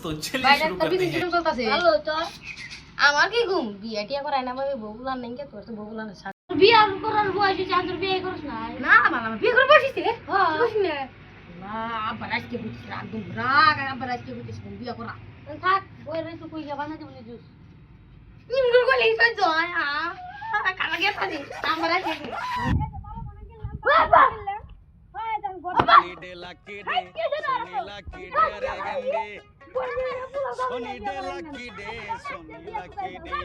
दोस्तों चलिए शुरू करते हैं। हेलो तो আমার কি ঘুম বিয়া টিয়া করাই না ভাই বগুলা নাই কে তোর তো বগুলা না বিয়া করার বয়স আছে আর বিয়ে করছ না না বাবা বিয়ে করব বসিস রে হ্যাঁ বুঝছ না না আবার আজকে বুঝছ একদম রাগ আবার আজকে বুঝছ বিয়া করা থাক বই রে তো কই যাবা না তুমি জুস নিমগুল গলি কই যায় কালা গে পাজি আমার আজকে বাবা लकी डे सोनी लकी डे रे गंगे सोनी डे लकी डे सोनी लकी डे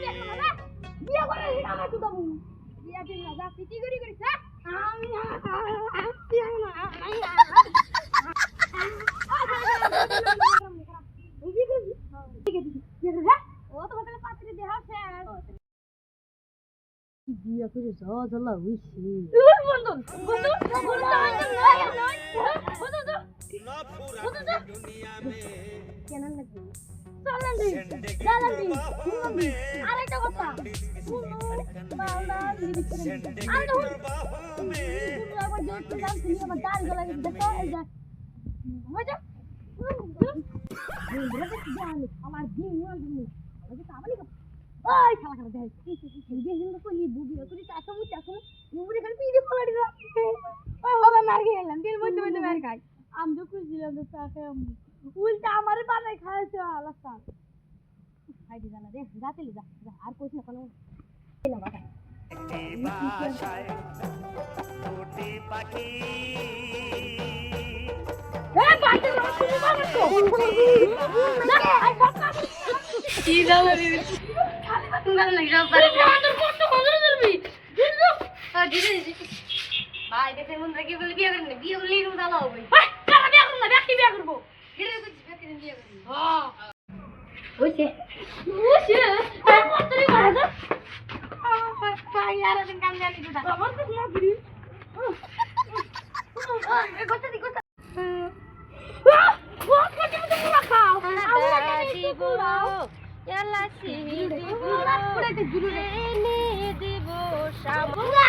বিয়া করে দিনা মা তুই বিয়া দিন না যা পিটি করি করিস আমি বিয়া না বিয়া করে যাওয়া জ্বালা হইছে বন্ধু বন্ধু ना पूरा दुनिया में কেন লাগবে চলেন দিন চলেন দিন আরেকটা কথা বাউলা দিবি আর তো আমার জোর তো জান তুমি আমার দাঁড় গলা দিতে তো এই যা মজা আমার দিন দিন ওই কামালি ওই খালা খালা দেখ কি যে হিন্দু কলি বুবি করি চাচা মু চাচা মুড়ি খালি পিড়ি ফলা দিলা ওই বাবা মার গেলাম দিন মধ্যে মধ্যে মার খাই আমি তো খুঁজছিলাম তো চাচা উল্টা আমারে বানাই খাইছে আলাদা খাই দি জানা রে রাতে যা আর কইছ না কোনো না বাবা भाषाएं छोटी पाखी এ বাড়ি না তুমি বাবা না আই বাবা কি জানা রে খালি বাতুঙ্গা না সব পারে আন্দর কত বন্ধ করবি দিদি ভাই দেখেন মন্ত্র কি বলে বিয়ে করেন বিয়ে করলে এরকম জ্বালা হবে কারা বিয়ে করব না ব্যক্তি বিয়ে করব গিরে তো ব্যক্তি বিয়ে করব হ্যাঁ ওইছে আর কতরি মারা যা ভাই আর দিন কাম জানি দিদা আমার তো না গিরি এ কত দি কত ও কত মত পুরা খাও আমরা দিব এলাচি দিব পুরাতে জুড়ে এনে দিব শামুলা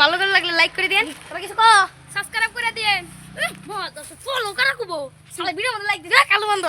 ভালো করে লাগলে লাইক করে দেন তবে কিছু কো সাবস্ক্রাইব করে দেন ফলো করা কুবো সালে ভিডিও ভালো লাইক দিন কালো বন্ধ